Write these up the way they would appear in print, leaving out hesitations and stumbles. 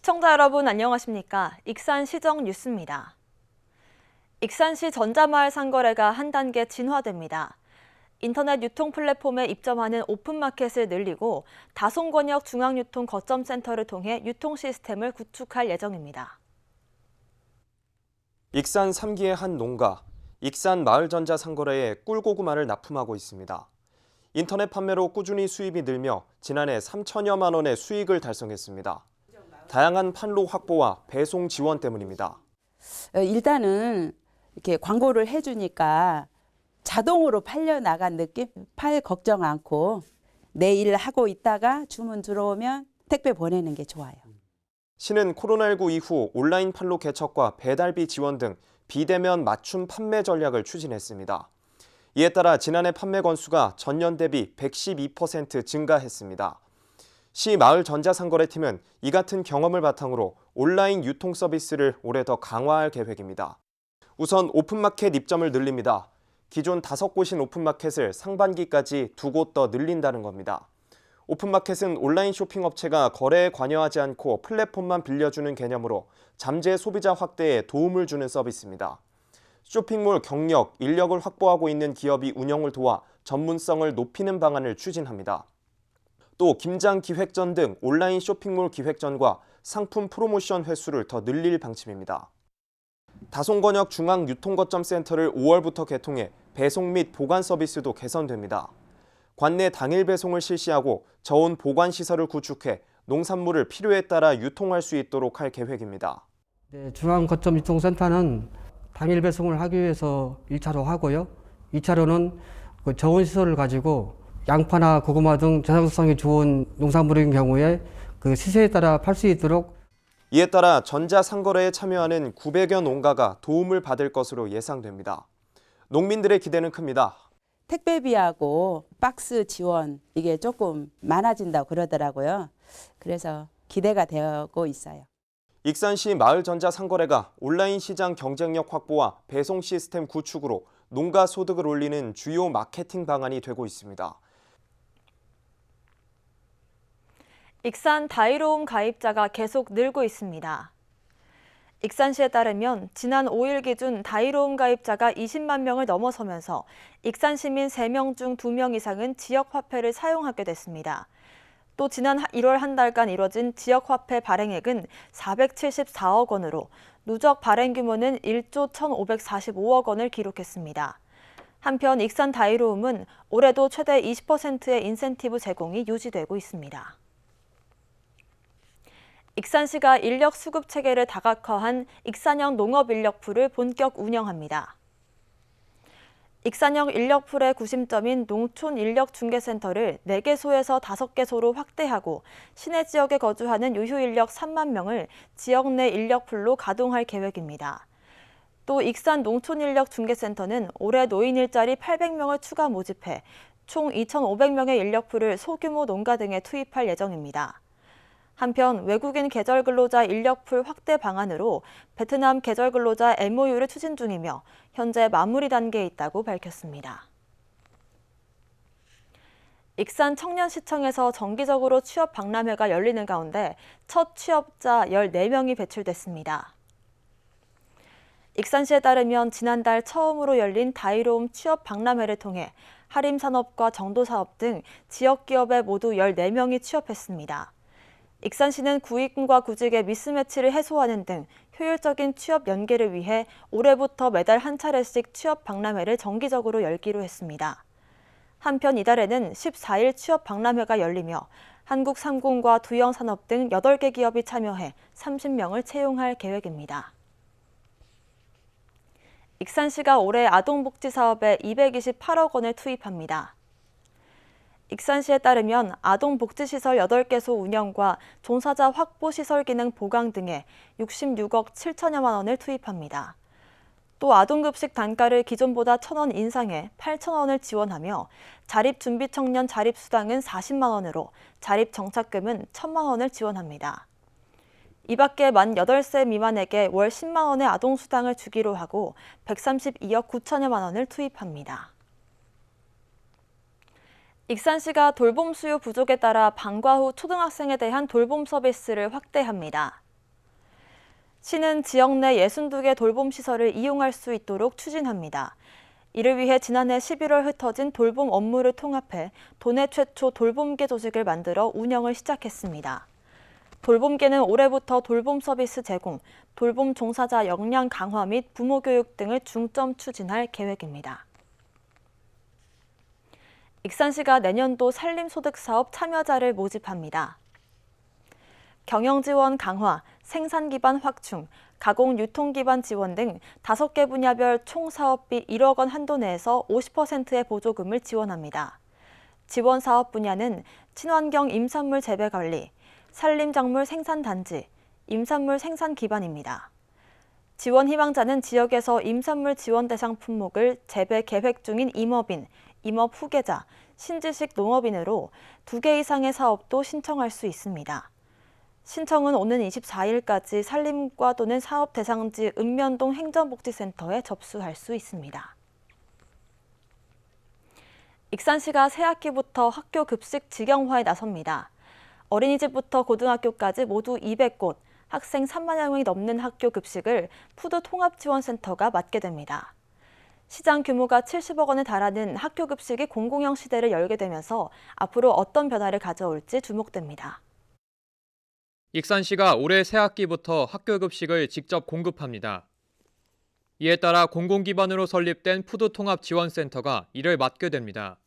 시청자 여러분 안녕하십니까? 익산시정 뉴스입니다. 익산시 전자마을 상거래가 한 단계 진화됩니다. 인터넷 유통 플랫폼에 입점하는 오픈마켓을 늘리고 다송권역 중앙유통 거점센터를 통해 유통 시스템을 구축할 예정입니다. 익산 3기의 한 농가, 익산 마을전자상거래에 꿀고구마를 납품하고 있습니다. 인터넷 판매로 꾸준히 수입이 늘며 지난해 3천여만 원의 수익을 달성했습니다. 다양한 판로 확보와 배송 지원 때문입니다. 일단은 이렇게 광고를 해주니까 자동으로 팔려 나간 느낌? 팔 걱정 않고 내일 하고 있다가 주문 들어오면 택배 보내는 게 좋아요. 시는 코로나19 이후 온라인 판로 개척과 배달비 지원 등 비대면 맞춤 판매 전략을 추진했습니다. 이에 따라 지난해 판매 건수가 전년 대비 112% 증가했습니다. 시 마을 전자상거래팀은 이 같은 경험을 바탕으로 온라인 유통 서비스를 올해 더 강화할 계획입니다. 우선 오픈마켓 입점을 늘립니다. 기존 5곳인 오픈마켓을 상반기까지 2곳 더 늘린다는 겁니다. 오픈마켓은 온라인 쇼핑 업체가 거래에 관여하지 않고 플랫폼만 빌려주는 개념으로 잠재 소비자 확대에 도움을 주는 서비스입니다. 쇼핑몰 경력, 인력을 확보하고 있는 기업이 운영을 도와 전문성을 높이는 방안을 추진합니다. 또 김장 기획전 등 온라인 쇼핑몰 기획전과 상품 프로모션 횟수를 더 늘릴 방침입니다. 다송권역 중앙유통거점센터를 5월부터 개통해 배송 및 보관 서비스도 개선됩니다. 관내 당일 배송을 실시하고 저온 보관 시설을 구축해 농산물을 필요에 따라 유통할 수 있도록 할 계획입니다. 네, 중앙거점유통센터는 당일 배송을 하기 위해서 1차로 하고요. 2차로는 그 저온 시설을 가지고 양파나 고구마 등 저장성이 좋은 농산물인 경우에 그 시세에 따라 팔 수 있도록. 이에 따라 전자상거래에 참여하는 900여 농가가 도움을 받을 것으로 예상됩니다. 농민들의 기대는 큽니다. 택배비하고 박스 지원 이게 조금 많아진다고 그러더라고요. 그래서 기대가 되고 있어요. 익산시 마을전자상거래가 온라인 시장 경쟁력 확보와 배송 시스템 구축으로 농가 소득을 올리는 주요 마케팅 방안이 되고 있습니다. 익산 다이로움 가입자가 계속 늘고 있습니다. 익산시에 따르면 지난 5일 기준 다이로움 가입자가 20만 명을 넘어서면서 익산 시민 3명 중 2명 이상은 지역화폐를 사용하게 됐습니다. 또 지난 1월 한 달간 이뤄진 지역화폐 발행액은 474억 원으로 누적 발행 규모는 1조 1,545억 원을 기록했습니다. 한편 익산 다이로움은 올해도 최대 20%의 인센티브 제공이 유지되고 있습니다. 익산시가 인력 수급 체계를 다각화한 익산형 농업인력풀을 본격 운영합니다. 익산형 인력풀의 구심점인 농촌인력중개센터를 4개소에서 5개소로 확대하고 시내 지역에 거주하는 유휴인력 3만 명을 지역 내 인력풀로 가동할 계획입니다. 또 익산 농촌인력중개센터는 올해 노인 일자리 800명을 추가 모집해 총 2,500명의 인력풀을 소규모 농가 등에 투입할 예정입니다. 한편 외국인 계절근로자 인력풀 확대 방안으로 베트남 계절근로자 MOU를 추진 중이며 현재 마무리 단계에 있다고 밝혔습니다. 익산 청년시청에서 정기적으로 취업 박람회가 열리는 가운데 첫 취업자 14명이 배출됐습니다. 익산시에 따르면 지난달 처음으로 열린 다이로움 취업 박람회를 통해 하림산업과 정도사업 등 지역기업에 모두 14명이 취업했습니다. 익산시는 구직과 구직의 미스매치를 해소하는 등 효율적인 취업 연계를 위해 올해부터 매달 한 차례씩 취업 박람회를 정기적으로 열기로 했습니다. 한편 이달에는 14일 취업 박람회가 열리며 한국상공과 두영산업 등 8개 기업이 참여해 30명을 채용할 계획입니다. 익산시가 올해 아동복지 사업에 228억 원을 투입합니다. 익산시에 따르면 아동복지시설 8개소 운영과 종사자 확보 시설 기능 보강 등에 66억 7천여만 원을 투입합니다. 또 아동급식 단가를 기존보다 1,000원 인상해 8,000원을 지원하며 자립준비청년 자립수당은 40만 원으로 자립정착금은 1,000만 원을 지원합니다. 이 밖에 만 8세 미만에게 월 10만 원의 아동수당을 주기로 하고 132억 9천여만 원을 투입합니다. 익산시가 돌봄 수요 부족에 따라 방과 후 초등학생에 대한 돌봄 서비스를 확대합니다. 시는 지역 내 62개 돌봄 시설을 이용할 수 있도록 추진합니다. 이를 위해 지난해 11월 흩어진 돌봄 업무를 통합해 도내 최초 돌봄계 조직을 만들어 운영을 시작했습니다. 돌봄계는 올해부터 돌봄 서비스 제공, 돌봄 종사자 역량 강화 및 부모 교육 등을 중점 추진할 계획입니다. 익산시가 내년도 산림소득사업 참여자를 모집합니다. 경영지원 강화, 생산기반 확충, 가공 유통기반 지원 등 5개 분야별 총 사업비 1억 원 한도 내에서 50%의 보조금을 지원합니다. 지원 사업 분야는 친환경 임산물 재배 관리, 산림작물 생산단지, 임산물 생산 기반입니다. 지원 희망자는 지역에서 임산물 지원 대상 품목을 재배 계획 중인 임업인, 임업 후계자, 신지식 농업인으로 2개 이상의 사업도 신청할 수 있습니다. 신청은 오는 24일까지 산림과 또는 사업 대상지 읍면동 행정복지센터에 접수할 수 있습니다. 익산시가 새학기부터 학교 급식 직영화에 나섭니다. 어린이집부터 고등학교까지 모두 200곳, 학생 3만여 명이 넘는 학교 급식을 푸드통합지원센터가 맡게 됩니다. 시장 규모가 70억 원에 달하는 학교 급식이 공공형 시대를 열게 되면서 앞으로 어떤 변화를 가져올지 주목됩니다. 익산시가 올해 새학기부터 학교 급식을 직접 공급합니다. 이에 따라 공공기반으로 설립된 푸드통합지원센터가 이를 맡게 됩니다.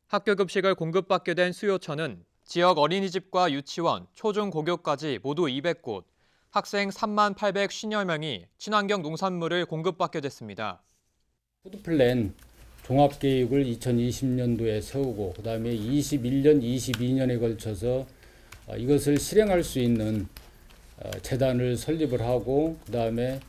학교 급식을 공급받게 된 수요처는 지역 어린이집과 유치원, 초중고교까지 모두 200곳, 학생 3만 850여 명이 친환경 농산물을 공급받게 됐습니다. 푸드플랜 종합계획을 2020년도에 세우고 그다음에 21년, 22년에 걸쳐서 이것을 실행할 수 있는 재단을 설립을 하고 그다음에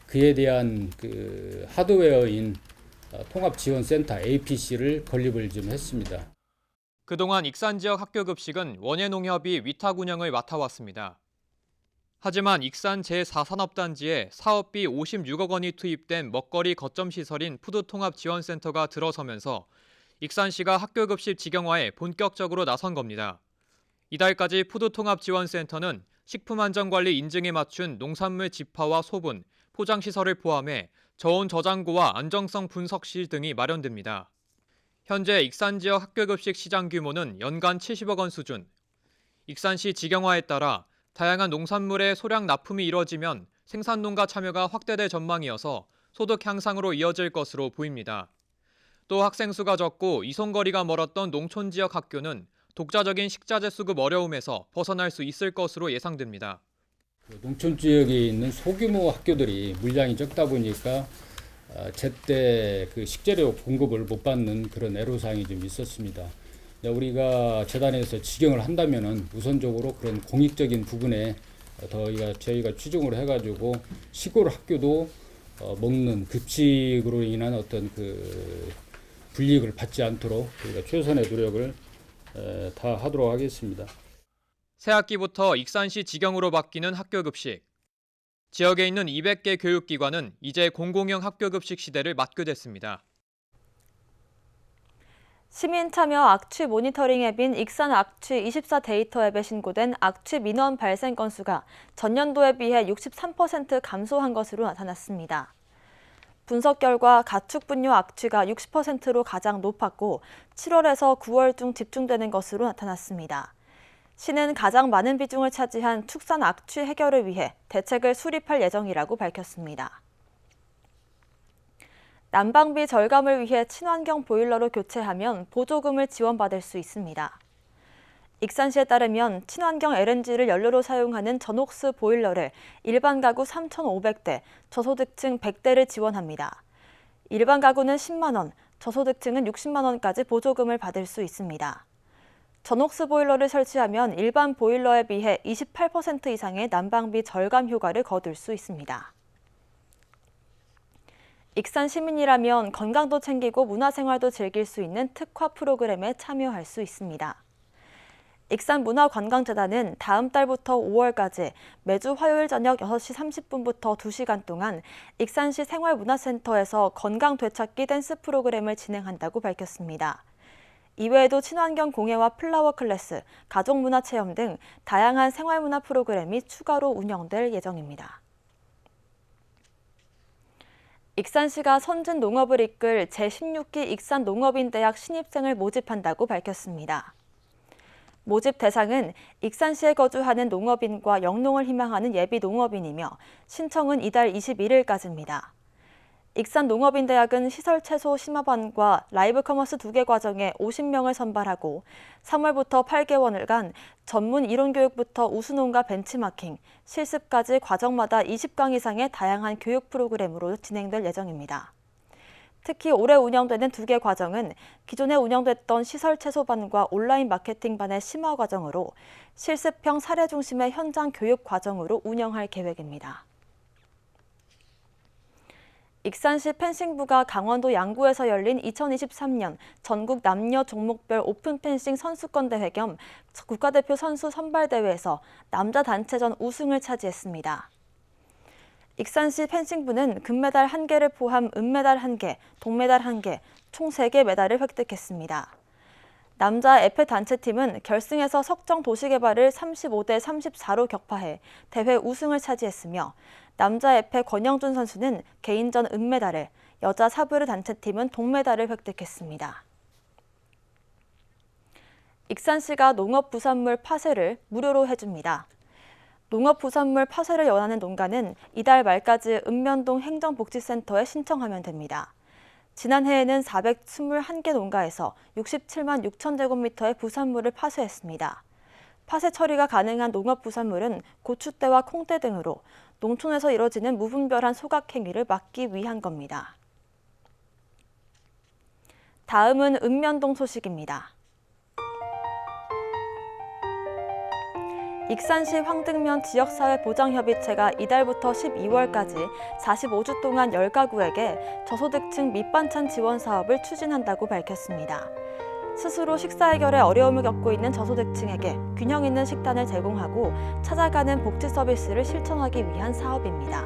그에 대한 그 하드웨어인 통합지원센터 APC를 건립을 좀 했습니다. 그동안 익산 지역 학교 급식은 원예농협이 위탁 운영을 맡아왔습니다. 하지만 익산 제4산업단지에 사업비 56억 원이 투입된 먹거리 거점 시설인 푸드통합지원센터가 들어서면서 익산시가 학교 급식 직영화에 본격적으로 나선 겁니다. 이달까지 푸드통합지원센터는 식품안전관리 인증에 맞춘 농산물 지파와 소분, 포장시설을 포함해 저온 저장고와 안정성 분석실 등이 마련됩니다. 현재 익산 지역 학교 급식 시장 규모는 연간 70억 원 수준. 익산시 직영화에 따라 다양한 농산물의 소량 납품이 이뤄지면 생산농가 참여가 확대될 전망이어서 소득 향상으로 이어질 것으로 보입니다. 또 학생 수가 적고 이송거리가 멀었던 농촌 지역 학교는 독자적인 식자재 수급 어려움에서 벗어날 수 있을 것으로 예상됩니다. 농촌 지역에 있는 소규모 학교들이 물량이 적다 보니까 제때 그 식재료 공급을 못 받는 그런 애로사항이 좀 있었습니다. 우리가 재단에서 직영을 한다면은 우선적으로 그런 공익적인 부분에 저희가 추종을 해가지고 시골 학교도 먹는 급식으로 인한 어떤 그 불이익을 받지 않도록 저희가 최선의 노력을 다 하도록 하겠습니다. 새학기부터 익산시 직영으로 바뀌는 학교 급식. 지역에 있는 200개 교육기관은 이제 공공형 학교 급식 시대를 맞게 됐습니다. 시민 참여 악취 모니터링 앱인 익산 악취 24 데이터 앱에 신고된 악취 민원 발생 건수가 전년도에 비해 63% 감소한 것으로 나타났습니다. 분석 결과 가축분뇨 악취가 60%로 가장 높았고 7월에서 9월 중 집중되는 것으로 나타났습니다. 시는 가장 많은 비중을 차지한 축산 악취 해결을 위해 대책을 수립할 예정이라고 밝혔습니다. 난방비 절감을 위해 친환경 보일러로 교체하면 보조금을 지원받을 수 있습니다. 익산시에 따르면 친환경 LNG를 연료로 사용하는 전옥스 보일러를 일반 가구 3,500대, 저소득층 100대를 지원합니다. 일반 가구는 10만 원, 저소득층은 60만 원까지 보조금을 받을 수 있습니다. 전옥스 보일러를 설치하면 일반 보일러에 비해 28% 이상의 난방비 절감 효과를 거둘 수 있습니다. 익산 시민이라면 건강도 챙기고 문화생활도 즐길 수 있는 특화 프로그램에 참여할 수 있습니다. 익산문화관광재단은 다음 달부터 5월까지 매주 화요일 저녁 6시 30분부터 2시간 동안 익산시 생활문화센터에서 건강 되찾기 댄스 프로그램을 진행한다고 밝혔습니다. 이외에도 친환경 공예와 플라워 클래스, 가족문화체험 등 다양한 생활문화 프로그램이 추가로 운영될 예정입니다. 익산시가 선진 농업을 이끌 제16기 익산농업인대학 신입생을 모집한다고 밝혔습니다. 모집 대상은 익산시에 거주하는 농업인과 영농을 희망하는 예비 농업인이며 신청은 이달 21일까지입니다. 익산농업인대학은 시설 채소 심화반과 라이브 커머스 2개 과정에 50명을 선발하고 3월부터 8개월간 전문 이론 교육부터 우수농가 벤치마킹, 실습까지 과정마다 20강 이상의 다양한 교육 프로그램으로 진행될 예정입니다. 특히 올해 운영되는 2개 과정은 기존에 운영됐던 시설 채소반과 온라인 마케팅반의 심화 과정으로 실습형 사례 중심의 현장 교육 과정으로 운영할 계획입니다. 익산시 펜싱부가 강원도 양구에서 열린 2023년 전국 남녀 종목별 오픈 펜싱 선수권 대회 겸 국가대표 선수 선발대회에서 남자 단체전 우승을 차지했습니다. 익산시 펜싱부는 금메달 1개를 포함 은메달 1개, 동메달 1개, 총 3개 메달을 획득했습니다. 남자 에페 단체팀은 결승에서 석정도시개발을 35대 34로 격파해 대회 우승을 차지했으며 남자 에페 권영준 선수는 개인전 은메달을, 여자 사브르 단체팀은 동메달을 획득했습니다. 익산시가 농업부산물 파쇄를 무료로 해줍니다. 농업부산물 파쇄를 원하는 농가는 이달 말까지 읍면동 행정복지센터에 신청하면 됩니다. 지난해에는 421개 농가에서 67만 6천 제곱미터의 부산물을 파쇄했습니다. 파쇄 처리가 가능한 농업부산물은 고추대와 콩대 등으로 농촌에서 이뤄지는 무분별한 소각 행위를 막기 위한 겁니다. 다음은 읍면동 소식입니다. 익산시 황등면 지역사회보장협의체가 이달부터 12월까지 45주 동안 10가구에게 저소득층 밑반찬 지원 사업을 추진한다고 밝혔습니다. 스스로 식사 해결에 어려움을 겪고 있는 저소득층에게 균형 있는 식단을 제공하고 찾아가는 복지 서비스를 실천하기 위한 사업입니다.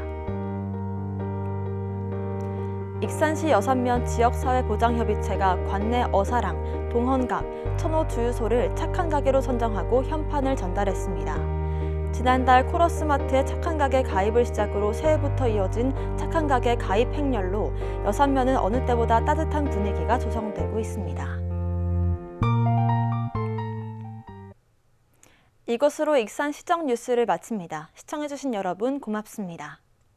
익산시 여산면 지역사회보장협의체가 관내 어사랑, 동헌각, 천호 주유소를 착한 가게로 선정하고 현판을 전달했습니다. 지난달 코러스마트의 착한 가게 가입을 시작으로 새해부터 이어진 착한 가게 가입 행렬로 여산면은 어느 때보다 따뜻한 분위기가 조성되고 있습니다. 이것으로 익산 시정 뉴스를 마칩니다. 시청해주신 여러분 고맙습니다.